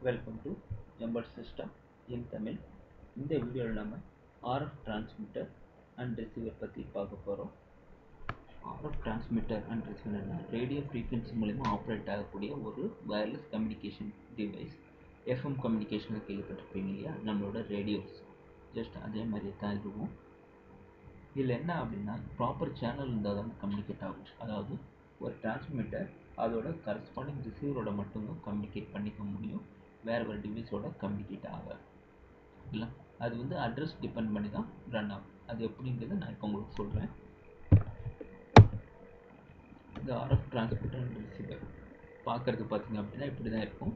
Welcome to எம்பல் system இன் தமிழ். இந்த வீடியோவில் நம்ம ஆர்எஃப் டிரான்ஸ்மிட்டர் அண்ட் ரிசீவர் பற்றி பார்க்க போகிறோம். ஆர்எஃப் டிரான்ஸ்மிட்டர் அண்ட் ரிசீவர்னா ரேடியோ ஃப்ரீக்வன்சி மூலமா ஆப்ரேட் ஆகக்கூடிய ஒரு வயர்லெஸ் கம்யூனிகேஷன் டிவைஸ். எஃப்எம் கம்யூனிகேஷனில் கேள்விப்பட்டிருப்பீங்க இல்லையா, நம்மளோட ரேடியோஸ் ஜஸ்ட் அதே மாதிரி தான் இருக்கும். இதில் என்ன அப்படின்னா ப்ராப்பர் சேனல் இருந்தால் தான் கம்யூனிகேட் ஆகும். அதாவது ஒரு டிரான்ஸ்மிட்டர் அதோட கரஸ்பாண்டிங் ரிசீவரோட மட்டும்தான் கம்யூனிகேட் பண்ணிக்க முடியும், வேறு ஒரு டிவைஸோட கம்யூனிகேட் ஆகாது. இல்லை, அது அட்ரஸ் டிபெண்ட் பண்ணி தான் ரன் ஆகும். அது எப்படிங்கிறத நான் இப்போ உங்களுக்கு சொல்கிறேன். இந்த ஆர்எஃப் டிரான்ஸ்மிட்டர் அண்ட் ரிசீவர் பார்க்குறது பார்த்தீங்க அப்படின்னா இப்படி தான் இருக்கும்.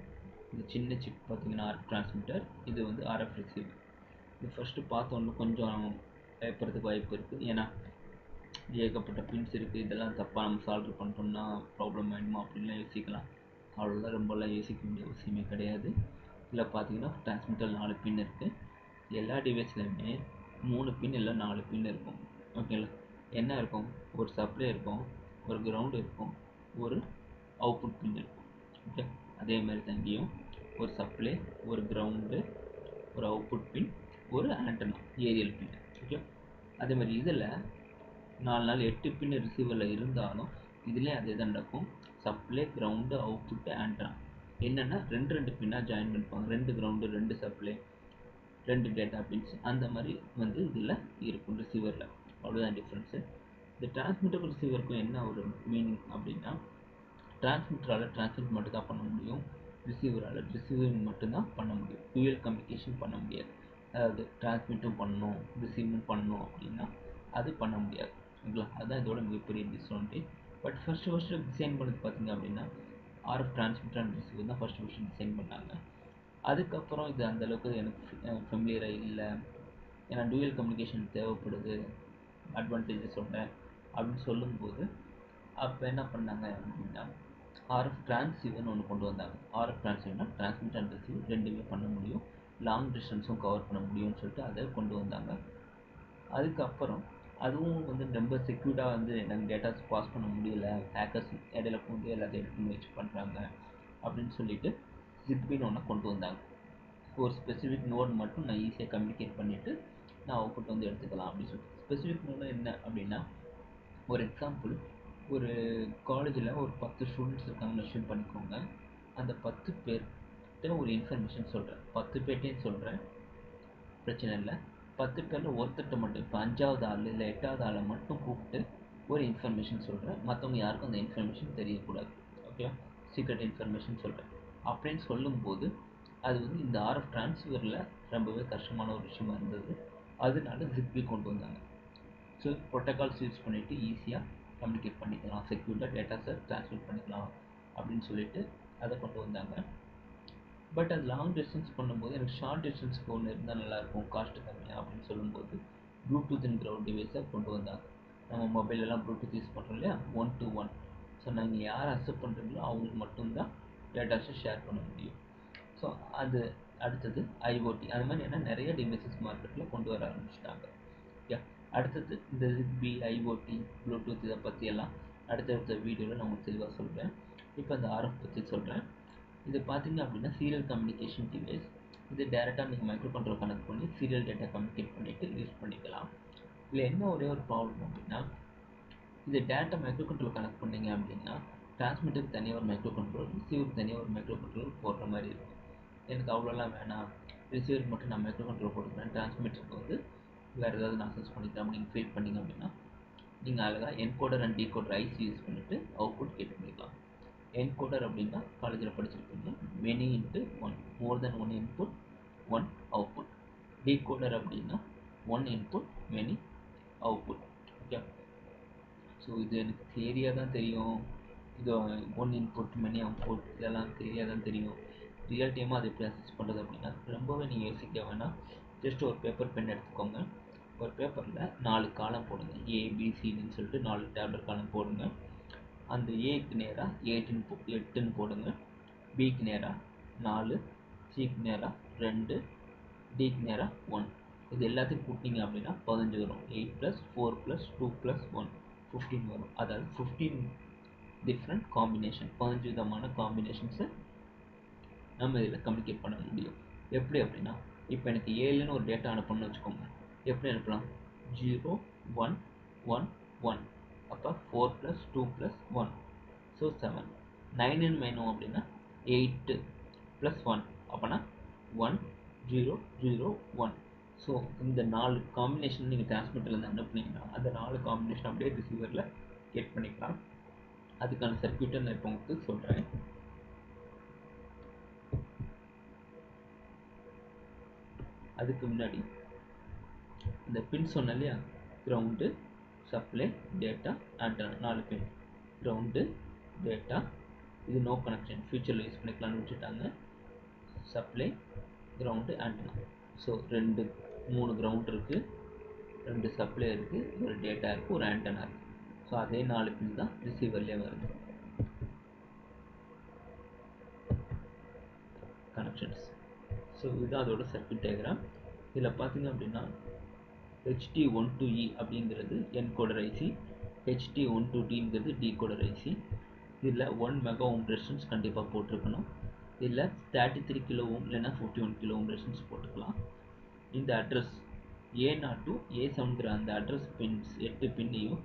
இந்த சின்ன சிப் பார்த்தீங்கன்னா ஆர்எஃப் டிரான்ஸ்மிட்டர், இது ஆர்எஃப் ரிசீவர். இது ஃபஸ்ட்டு பார்த்தோன்னு கொஞ்சம் பயப்படுறதுக்கு வாய்ப்பு இருக்குது. ஏன்னா ஏகப்பட்ட பின்ஸ் இருக்குது, இதெல்லாம் தப்பாக நம்ம சால்வ் பண்ணிட்டோம்னா ப்ராப்ளம் ஆகிடுமா அப்படின்லாம் யோசிக்கலாம். அவ்வளோதான், ரொம்பலாம் யோசிக்க வேண்டிய அவசியமே கிடையாது. இதில் பார்த்தீங்கன்னா டிரான்ஸ்மிட்டர் 4 பின் இருக்குது. எல்லா டிவைஸ்லையுமே 3 பின் இல்லை 4 பின் இருக்கும். ஓகேங்களா, என்ன இருக்கும்? ஒரு சப்ளை இருக்கும், ஒரு கிரவுண்டு இருக்கும், ஒரு அவுட்புட் பின் இருக்கும். ஓகே, அதே மாதிரி தான் இங்கேயும் ஒரு சப்ளை, ஒரு கிரவுண்டு, ஒரு அவுட்புட் பின், ஒரு ஆண்டனா ஏரியல் பின். ஓகே, அதே மாதிரி இதில் 8 பின் ரிசீவரில் இருந்தாலும் இதுலேயே அதே தான் நடக்கும். சப்ளை, கிரவுண்டு, அவுட்புட்டு, ஆண்டனா என்னென்னா ரெண்டு பின்னாக ஜாயின் பண்ணிப்பாங்க. 2 கிரவுண்டு, 2 சப்ளை, 2 டேட்டா பின்ஸ், அந்த மாதிரி இதில் இருக்கும் ரிசீவரில். அவ்வளோதான் டிஃப்ரென்ஸு. இந்த டிரான்ஸ்மிட்டர் ரிசீவருக்கும் என்ன ஒரு மீனிங் அப்படின்னா, டிரான்ஸ்மிட்டரால் டிரான்ஸ்மிட் மட்டும் தான் பண்ண முடியும், ரிசீவரால் ரிசீவிங் மட்டும்தான் பண்ண முடியும். டூயல் கம்யூனிகேஷன் பண்ண முடியாது. அதாவது டிரான்ஸ்மிட்டும் பண்ணணும் ரிசீவும் பண்ணணும் அப்படின்னா அது பண்ண முடியாது. ஓகேங்களா, அதுதான் இதோட மிகப்பெரிய டிஸ்அட்வான்டேஜ். பட் ஃபஸ்ட்டு டிசைன் பண்ணது பார்த்தீங்க அப்படின்னா ஆர்எஃப் டிரான்ஸ்மிட்டர் அண்ட் ரிசீவர் தான் ஃபஸ்ட்டு டிசைன் பண்ணாங்க. அதுக்கப்புறம் இது அந்தளவுக்கு எனக்கு ஃபெமிலியராக இல்லை. ஏன்னா டூயல் கம்யூனிகேஷன் தேவைப்படுது, அட்வான்டேஜஸ் சொல்கிறேன் அப்படின்னு சொல்லும்போது அப்போ என்ன பண்ணாங்க அப்படின்னா ஆர்எஃப் டிரான்ஸ்சீவர்னு ஒன்று கொண்டு வந்தாங்க. ஆர்எஃப் டிரான்ஸ்சீவர்னா டிரான்ஸ்மிட் அண்ட் ரிசீவ் ரெண்டுமே பண்ண முடியும், லாங் டிஸ்டன்ஸும் கவர் பண்ண முடியும்னு சொல்லிட்டு அதை கொண்டு வந்தாங்க. அதுக்கப்புறம் அதுவும் ரொம்ப செக்யூர்டாக எனக்கு டேட்டாஸ் பாஸ் பண்ண முடியல, ஹேக்கர்ஸ் இடையில பூந்து எல்லாத்தையும் எடுத்து முயற்சி பண்ணுறாங்க அப்படின்னு சொல்லிட்டு ஜிப்பின்னு ஒன்று கொண்டு வந்தாங்க. ஒரு ஸ்பெசிஃபிக் நோட் மட்டும் நான் ஈஸியாக கம்யூனிகேட் பண்ணிவிட்டு நான் அவுட்புட் எடுத்துக்கலாம் அப்படின்னு சொல்லிட்டு. ஸ்பெசிஃபிக் நோடு என்ன அப்படின்னா, ஒரு எக்ஸாம்பிள், ஒரு காலேஜில் ஒரு 10 ஸ்டூடெண்ட்ஸ் இருக்காங்கன்னு அஷ்யூம் பண்ணிக்கோங்க. அந்த 10 பேர்கிட்ட ஒரு இன்ஃபர்மேஷன் சொல்கிறேன். 10 பேர்ட்டையும் சொல்கிறேன், பிரச்சனை இல்லை. 10 பேரில் ஒருத்தர்கிட்ட மட்டும், இப்போ 5ஆவது ஆள் இல்லை 8ஆவது ஆளை மட்டும் கூப்பிட்டு ஒரு இன்ஃபர்மேஷன் சொல்கிறேன். மற்றவங்க யாருக்கும் அந்த இன்ஃபர்மேஷன் தெரியக்கூடாது. ஓகே, சீக்ரெட் இன்ஃபர்மேஷன் சொல்கிறேன் அப்படின்னு சொல்லும்போது அது இந்த ஆர்எஃப் டிரான்ஸ்ஃபரில் ரொம்பவே கஷ்டமான ஒரு விஷயமா இருந்தது. அதனால ஜிப்பி கொண்டு வந்தாங்க. ஸோ ப்ரோட்டோகால்ஸ் யூஸ் பண்ணிவிட்டு ஈஸியாக கம்யூனிகேட் பண்ணிக்கலாம், செக்யூர்டாக டேட்டாஸை ட்ரான்ஸ்மிட் பண்ணிக்கலாம் அப்படின்னு சொல்லிட்டு அதை கொண்டு வந்தாங்க. பட் அது லாங் டிஸ்டன்ஸ் பண்ணும்போது எனக்கு ஷார்ட் டிஸ்டன்ஸ்க்கு ஒன்று இருந்தால் நல்லாயிருக்கும், காஸ்ட்டு கம்மியாக அப்படின்னு சொல்லும்போது ப்ளூடூத்ங்கிற ஒரு டிவைஸை கொண்டு வந்தாங்க. நம்ம மொபைலெல்லாம் ப்ளூடூத் யூஸ் பண்ணுறோம் இல்லையா, 1 to 1. ஸோ நீங்கள் யார் அக்செப்ட் பண்ணுறீங்களோ அவங்களுக்கு மட்டும்தான் டேட்டாஸை ஷேர் பண்ண முடியும். ஸோ அது அடுத்தது ஐஓடி. அது மாதிரி என்ன நிறைய டிவைசஸ் மார்க்கெட்டில் கொண்டு வர ஆரம்பிச்சிட்டாங்க. ஓகே, அடுத்தது இந்த ஜிக்பி, ஐஓடி, ப்ளூடூத் இதை பற்றியெல்லாம் அடுத்தடுத்த வீடியோவில் நான் உங்களுக்கு தெளிவாக சொல்கிறேன். இப்போ இந்த ஆர்எஃப் பற்றி சொல்கிறேன். இது பார்த்தீங்க அப்படின்னா சீரியல் கம்யூனிகேஷன் டிவைஸ். இது டேரெக்டாக நீங்கள் மைக்ரோ கண்ட்ரோல் கனெக்ட் பண்ணி சீரியல் டேட்டா கம்யூனிகேட் பண்ணிவிட்டு யூஸ் பண்ணிக்கலாம். இதில் என்ன ஒரே ஒரு ப்ராப்ளம் அப்படின்னா, இது டேட்டா மைக்ரோ கண்ட்ரோல் கனெக்ட் பண்ணிங்க அப்படின்னா டிரான்ஸ்மிட்டருக்கு தனியாக ஒரு மைக்ரோ கண்ட்ரோல், ரிசீவருக்கு தனியாக ஒரு மைக்ரோ கண்ட்ரோல் போடுற மாதிரி இருக்கும். எனக்கு அவ்வளோலாம் வேணாம், ரிசீவருக்கு மட்டும் நான் மைக்ரோ கண்ட்ரோல் போட்டுக்கிறேன், டிரான்ஸ்மிட்டருக்கு வேறு ஏதாவது நான் சென்ஸ் பண்ணிக்கிறேன் அப்படின்னு ஃபீல் பண்ணிங்க அப்படின்னா நீங்கள் அழகாக encoder and decoder IC use பண்ணிவிட்டு அவுட்புட் கேட் பண்ணிக்கலாம். என்கோடர் அப்படின்னா காலேஜில் படிச்சிருப்பீங்க, many into 1, more then 1 input 1 output. Decoder அப்படின்னா 1 input many output. Okay, so இது எனக்கு தியரியாக தான் தெரியும். இது 1 இன்புட் மெனி அவுட்புட் இதெல்லாம் தியரியாக தான் தெரியும். ரியல் டைமாக அது எப்படி அசஸ் பண்ணுறது அப்படின்னா ரொம்பவே நீங்கள் யோசிக்க வேணாம். ஜஸ்ட் ஒரு பேப்பர் பென் எடுத்துக்கோங்க. ஒரு பேப்பரில் 4 காலம் போடுங்க, ஏபிசிடின்னு சொல்லிட்டு 4 டேப்லெட் காலம் போடுங்க. அந்த ஏக்கு நேராக 8ன்னு போடுங்க, பிக்கு நேராக 4, சிக்கு நேராக 2, டிக்கு நேராக 1. இது எல்லாத்தையும் கூட்டிங்க அப்படின்னா 15 வரும். 8 + 4 + 2 + 1 15 வரும். அதாவது 15 டிஃப்ரெண்ட் காம்பினேஷன், 15 விதமான காம்பினேஷன்ஸை நம்ம இதில் கம்யூனிகேட் பண்ண முடியும். எப்படி அப்படின்னா, இப்போ எனக்கு 7ன்னு ஒரு டேட்டா அனுப்பணும்னு வச்சுக்கோங்க. எப்படி அனுப்பலாம்? 0 1 1 1. அப்போ 4 + 2 + 1, ஸோ 7. 9ன்னு வேணும் அப்படின்னா 8 + 1, அப்போனா 1 0 0 1. ஸோ இந்த 4 காம்பினேஷன் நீங்கள் டிரான்ஸ்மிட்டர்லேருந்து அனுப்புனீங்கன்னா அந்த 4 காம்பினேஷன் அப்படியே ரிசீவரில் கெட் பண்ணிக்கலாம். அதுக்கான சர்க்யூட்டை நான் இப்போ உங்களுக்கு சொல்கிறேன். அதுக்கு முன்னாடி இந்த பின் சொன்ன இல்லையா, கிரவுண்டு, சப்ளை, டேட்டா, ஆண்டனா, 4 பின். கிரவுண்டு, டேட்டா, இது நோ கனெக்ஷன், ஃபியூச்சரில் யூஸ் பண்ணிக்கலாம்னு விட்டுட்டாங்க. Supply, ground, antenna. So 3 ground இருக்குது, 2 சப்ளை இருக்குது, ஒரு டேட்டா இருக்குது, ஒரு ஆண்டனா இருக்குது. ஸோ அதே 4 பின் தான் ரிசீவர்லேயே வருது. கனெக்ஷன்ஸ். ஸோ இதுதான் அதோட சர்க்யூட் டயக்ராம். இதில் பார்த்தீங்க அப்படின்னா HT12E அப்படிங்கிறது என்கோடர் ஐசி, HT12Dங்கிறது டிகோடர் ஐசி. இதில் 1 மெகா ஓம் ரெசிஸ்டன்ஸ் கண்டிப்பாக போட்டிருக்கணும். இதில் 33 கிலோ ஓம் இல்லைன்னா 51 கிலோ ஓம் ரெசிஸ்டன்ஸ் போட்டுக்கலாம். இந்த அட்ரஸ் A0 to A7ங்கிற அந்த அட்ரஸ் பின்ஸ் 8 பின்னையும்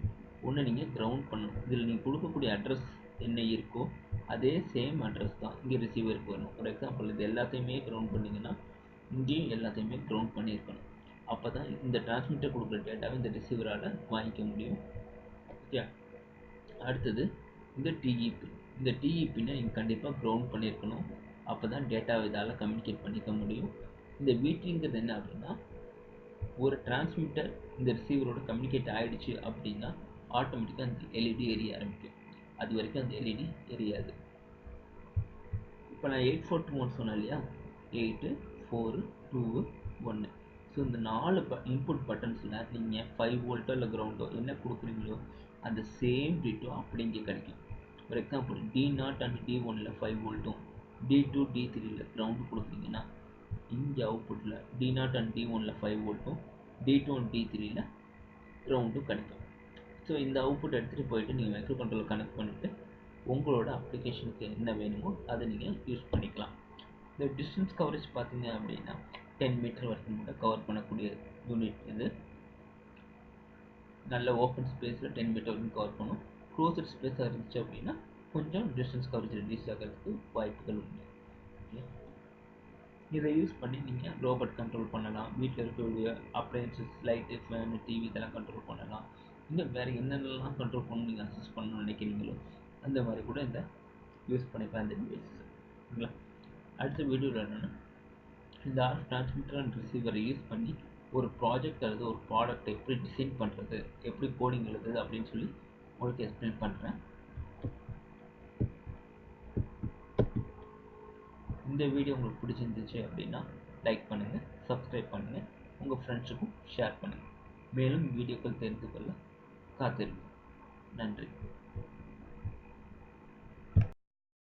ஒன்று நீங்கள் கிரவுண்ட் பண்ணணும். இதில் நீங்கள் கொடுக்கக்கூடிய அட்ரஸ் என்ன இருக்கோ அதே சேம் அட்ரஸ் தான் இங்கே ரிசீவருக்கு வரணும். ஃபார் எக்ஸாம்பிள் இது எல்லாத்தையுமே கிரவுண்ட் பண்ணிங்கன்னா இங்கேயும் எல்லாத்தையுமே கிரவுண்ட் பண்ணியிருக்கணும். அப்போ தான் இந்த டிரான்ஸ்மிட்டர் கொடுக்குற டேட்டாவை இந்த ரிசீவரால் வாங்கிக்க முடியும். ஓகே, அடுத்தது இந்த டிஇ பின். இந்த டிஇ பின்னை நீங்கள் கண்டிப்பாக கிரவுண்ட் பண்ணியிருக்கணும். அப்போ தான் டேட்டாவை இதால் கம்யூனிகேட் பண்ணிக்க முடியும். இந்த வீட்டிங்கிறது என்ன அப்படின்னா, ஒரு டிரான்ஸ்மிட்டர் இந்த ரிசீவரோட கம்யூனிகேட் ஆகிடுச்சு அப்படின்னா ஆட்டோமேட்டிக்காக அந்த எல்இடி எரிய ஆரம்பிக்கும். அது வரைக்கும் அந்த எல்இடி எரியாது. இப்போ நான் 842 சொன்னேன் இல்லையா, 8 4 2 1. ஸோ இந்த 4 இன்புட் பட்டன்ஸில் நீங்கள் 5 வோல்ட்டோ இல்லை கிரவுண்டோ என்ன கொடுக்குறீங்களோ அந்த சேம் டிட்டோ அப்படி இங்கே கிடைக்கும். ஃபார் எக்ஸாம்பிள் D0 அண்ட் D1ல் 5 வோல்ட்டும் D2 D3ல் கிரவுண்டு கொடுக்குறீங்கன்னா இங்கே அவுட்புட்டில் D0 அண்ட் D1ல் 5 வோல்ட்டும் D2 அண்ட் D3ல் கிரவுண்டும் கிடைக்கும். ஸோ இந்த அவுட்புட் எடுத்துகிட்டு போயிட்டு நீங்கள் மைக்ரோ கண்ட்ரோலர் கனெக்ட் பண்ணிவிட்டு உங்களோட அப்ளிகேஷனுக்கு என்ன வேணுமோ அதை நீங்கள் யூஸ் பண்ணிக்கலாம். இந்த டிஸ்டன்ஸ் கவரேஜ் பார்த்தீங்க அப்படின்னா 10 மீட்டர் வரைக்கும் கூட கவர் பண்ணக்கூடிய யூனிட் இது. நல்ல ஓப்பன் ஸ்பேஸில் 10 மீட்டர் வரைக்கும் கவர் பண்ணும். க்ளோஸ்ட் ஸ்பேஸாக இருந்துச்சு அப்படின்னா கொஞ்சம் டிஸ்டன்ஸ் கவரேஜ் ரெடியூஸ் ஆகிறதுக்கு வாய்ப்புகள் உண்டு. இதை யூஸ் பண்ணி நீங்கள் ரோபோட் கண்ட்ரோல் பண்ணலாம். வீட்டில் இருக்கக்கூடிய அப்ளையன்சஸ், லைட்டு, ஃபேனு, டிவி இதெல்லாம் கண்ட்ரோல் பண்ணலாம். இன்னும் வேறு என்னென்னலாம் கண்ட்ரோல் பண்ணணும் நீங்கள் அசஸ் பண்ணணும்னு நினைக்கிறீங்களோ அந்த மாதிரி கூட இந்த யூஸ் பண்ணிக்கலாம் இந்த டிவைஸஸ். ஓகேங்களா? அடுத்த வீடியோவில் என்னென்னா இந்த ஆர்எஃப் டிரான்ஸ்மிட்டர் அண்ட் ரிசீவரை யூஸ் பண்ணி ஒரு ப்ராஜெக்ட் அல்லது ஒரு ப்ராடக்ட் எப்படி டிசைன் பண்ணுறது, எப்படி கோடிங் எழுதுது அப்படின்னு சொல்லி உங்களுக்கு எக்ஸ்பிளைன் பண்ணுறேன். இந்த வீடியோ உங்களுக்கு பிடிச்சிருந்துச்சு அப்படின்னா லைக் பண்ணுங்கள், சப்ஸ்கிரைப் பண்ணுங்கள், உங்கள் ஃப்ரெண்ட்ஸுக்கும் ஷேர் பண்ணுங்கள். மேலும் வீடியோக்கள் தெரிந்து கொள்ள காத்திருங்கள். நன்றி.